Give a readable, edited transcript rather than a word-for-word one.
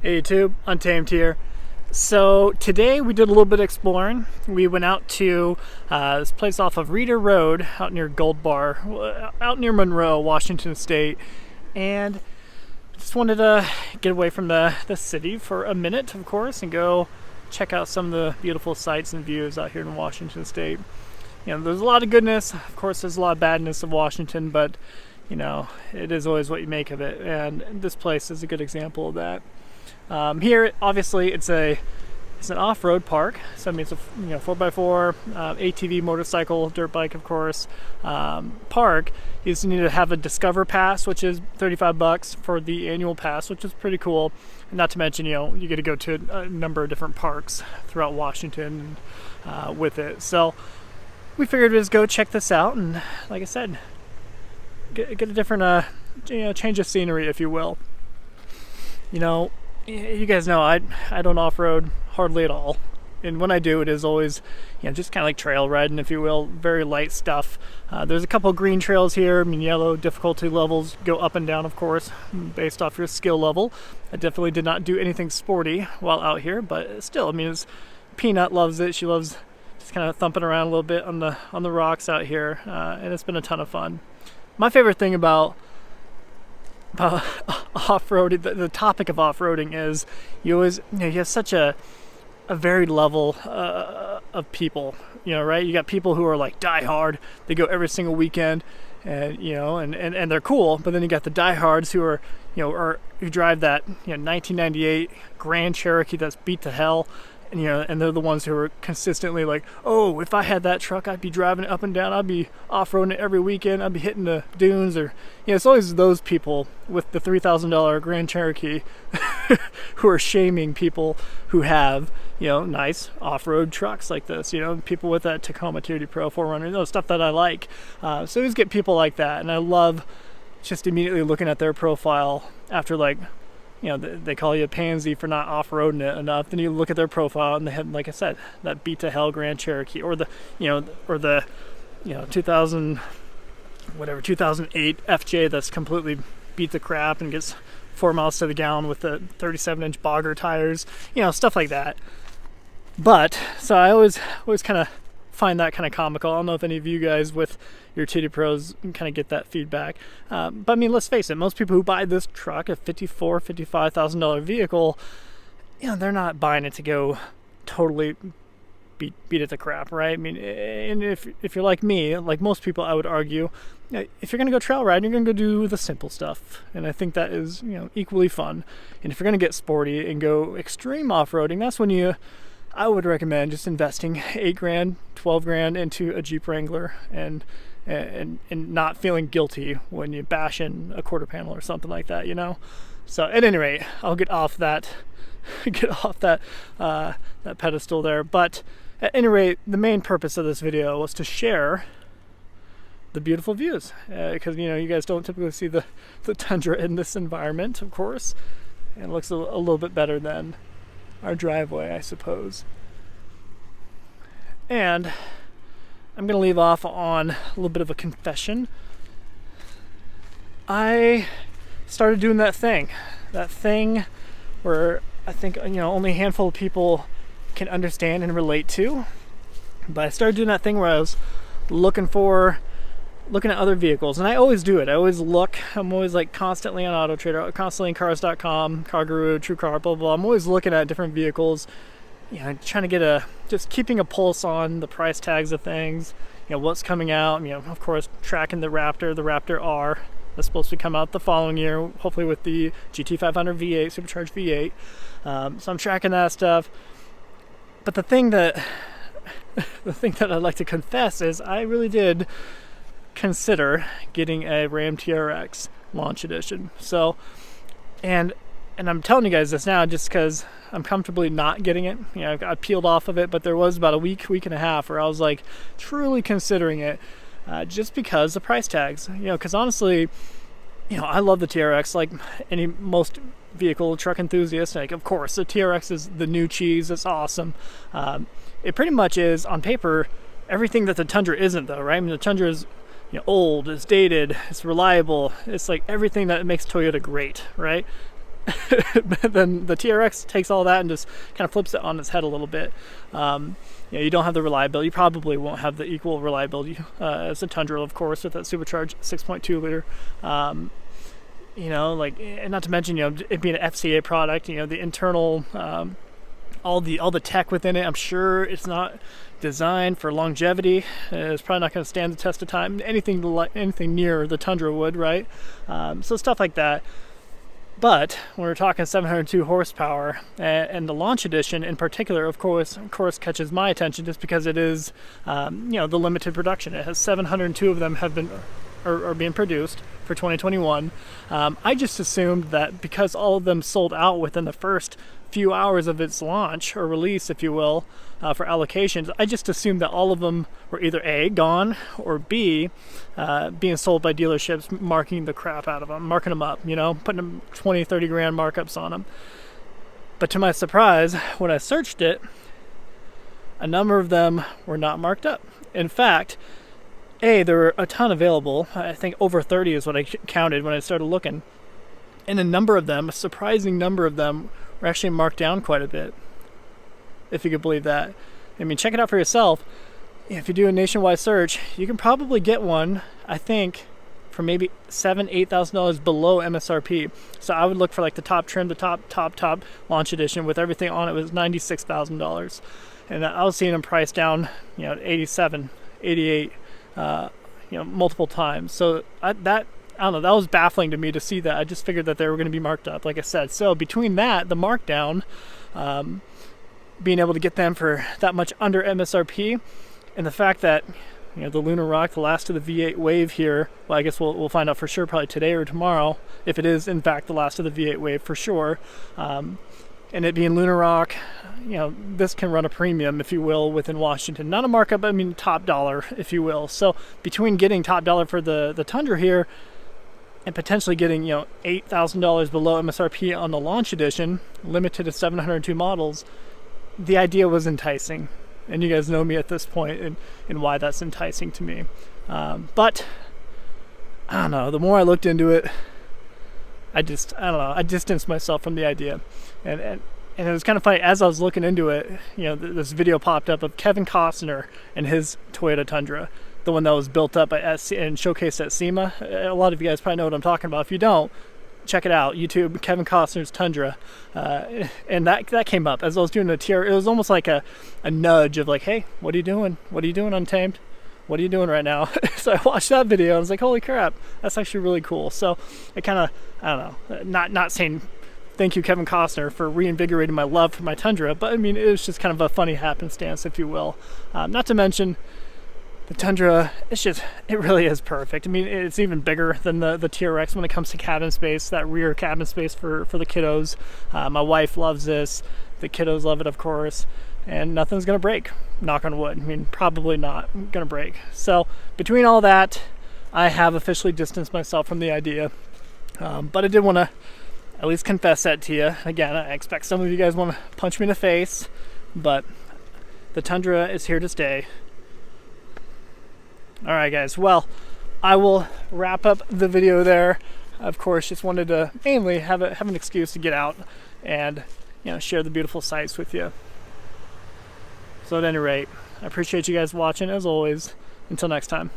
Hey YouTube, Untamed here. So today we did a little bit of exploring. We went out to this place off of Reeder Road out near Gold Bar, out near Monroe, Washington State, and just wanted to get away from the city for a minute, of course, and go check out some of the beautiful sights and views out here in Washington State. You know, there's a lot of goodness. Of course, there's a lot of badness of Washington, but you know, it is always what you make of it, and this place is a good example of that. Here, obviously, it's an off-road park, so I mean, it's a 4x4 ATV, motorcycle, dirt bike, of course, park. You just need to have a Discover Pass, which is $35 for the annual pass, which is pretty cool. And not to mention, you get to go to a number of different parks throughout Washington with it. So we figured we'd just go check this out, and like I said, get a different change of scenery, if you will. You guys know I don't off-road hardly at all, and when I do, it is always just kind of like trail riding, if you will, very light stuff. There's a couple of green trails here. I mean, yellow difficulty levels go up and down, of course, based off your skill level. I definitely did not do anything sporty while out here, but still, I mean, Peanut loves it. She loves just kind of thumping around a little bit on the rocks out here, and it's been a ton of fun. My favorite thing about off-roading, the topic of off-roading, is you have such a varied level of people, right? You got people who are like die hard, they go every single weekend, and and they're cool, but then you got the diehards who are who drive that 1998 Grand Cherokee that's beat to hell. And they're the ones who are consistently like, oh, if I had that truck, I'd be driving it up and down. I'd be off-roading it every weekend. I'd be hitting the dunes. Or, it's always those people with the $3,000 Grand Cherokee who are shaming people who have, nice off-road trucks like this. People with that Tacoma TRD Pro 4Runner, stuff that I like. So always get people like that, and I love just immediately looking at their profile after they call you a pansy for not off-roading it enough. Then you look at their profile and they had, like I said, that beat to hell Grand Cherokee, or the 2008 FJ that's completely beat the crap and gets 4 miles to the gallon with the 37-inch bogger tires, stuff like that. But so I always kind of find that kind of comical. I don't know if any of you guys with your TRD Pros kind of get that feedback. But I mean, let's face it, most people who buy this truck, a $55,000 vehicle, they're not buying it to go totally beat it to crap, right? I mean, and if you're like me, like most people, I would argue, if you're going to go trail riding, you're going to go do the simple stuff. And I think that is, equally fun. And if you're going to get sporty and go extreme off-roading, that's when I would recommend just investing $8,000, $12,000 into a Jeep Wrangler and not feeling guilty when you bash in a quarter panel or something like that, So at any rate, I'll get off that pedestal there. But at any rate, the main purpose of this video was to share the beautiful views, because you guys don't typically see the Tundra in this environment, of course, and it looks a little bit better than our driveway, I suppose. And I'm going to leave off on a little bit of a confession. I started doing that thing where I think only a handful of people can understand and relate to. But I started doing that thing where I was looking at other vehicles, and I always do it. I'm always like constantly on Auto Trader, constantly in Cars.com, Car Guru, True Car, blah, blah, blah. I'm always looking at different vehicles, trying to just keeping a pulse on the price tags of things, what's coming out, of course, tracking the Raptor R that's supposed to come out the following year, hopefully with the GT500 V8, supercharged V8. So I'm tracking that stuff. But the thing that I'd like to confess is I really did consider getting a Ram TRX Launch Edition. So, and I'm telling you guys this now just because I'm comfortably not getting it. I got peeled off of it, but there was about a week and a half where I was like truly considering it, just because the price tags. Because honestly, I love the TRX like most vehicle truck enthusiasts. Like, of course, the TRX is the new cheese. It's awesome. It pretty much is on paper everything that the Tundra isn't, though, right? I mean, the Tundra is old, it's dated, it's reliable, it's like everything that makes Toyota great, right? then the TRX takes all that and just kind of flips it on its head a little bit. You don't have the reliability. You probably won't have the equal reliability as the Tundra, of course, with that supercharged 6.2 liter. Like, and not to mention, it being an FCA product, the internal, all the tech within it. I'm sure it's not designed for longevity. It's probably not going to stand the test of time. Anything near the Tundra would, right? So stuff like that. But when we're talking 702 horsepower, and the Launch Edition in particular, of course catches my attention just because it is, the limited production. It has 702 of them are being produced for 2021. I just assumed that because all of them sold out within the first few hours of its launch or release, if you will, for allocations, I just assumed that all of them were either A, gone, or B, being sold by dealerships, marking the crap out of them, marking them up, putting them 20, 30 grand markups on them. But to my surprise, when I searched it, a number of them were not marked up. In fact, there were a ton available. I think over 30 is what I counted when I started looking. And a surprising number of them, were actually marked down quite a bit, if you could believe that. I mean, check it out for yourself. If you do a nationwide search, you can probably get one, I think, for maybe $7,000-8,000 below MSRP. So I would look for like the top trim, the top Launch Edition with everything on it was $96,000. And I was seeing them priced down, at 87, 88, multiple times. So I don't know, that was baffling to me to see that. I just figured that they were going to be marked up, like I said. So between that, the markdown, being able to get them for that much under MSRP, and the fact that, the Lunar Rock, the last of the V8 wave here, well, I guess we'll find out for sure probably today or tomorrow, if it is in fact the last of the V8 wave for sure. And it being Lunar Rock, this can run a premium, if you will, within Washington. Not a markup, I mean top dollar, if you will. So between getting top dollar for the Tundra here, and potentially getting, $8,000 below MSRP on the Launch Edition, limited to 702 models, the idea was enticing. And you guys know me at this point and why that's enticing to me. But, I don't know, the more I looked into it, I distanced myself from the idea. And it was kind of funny, as I was looking into it, this video popped up of Kevin Costner and his Toyota Tundra, the one that was built up and showcased at SEMA. A lot of you guys probably know what I'm talking about. If you don't, check it out. YouTube, Kevin Costner's Tundra. And that came up as I was doing the TR. It was almost like a nudge of like, hey, what are you doing? What are you doing, Untamed? What are you doing right now? So I watched that video and I was like, holy crap, that's actually really cool. So I kind of, I don't know, not saying thank you, Kevin Costner, for reinvigorating my love for my Tundra, but I mean, it was just kind of a funny happenstance, if you will. Not to mention, the Tundra, it really is perfect. I mean, it's even bigger than the TRX when it comes to cabin space, that rear cabin space for the kiddos. My wife loves this. The kiddos love it, of course. And nothing's going to break, knock on wood. I mean, probably not going to break. So between all that, I have officially distanced myself from the idea. But I did want to at least confess that to you. Again, I expect some of you guys want to punch me in the face, but the Tundra is here to stay. Alright guys, well, I will wrap up the video there. Of course, just wanted to mainly have an excuse to get out and share the beautiful sights with you. So at any rate, I appreciate you guys watching as always. Until next time.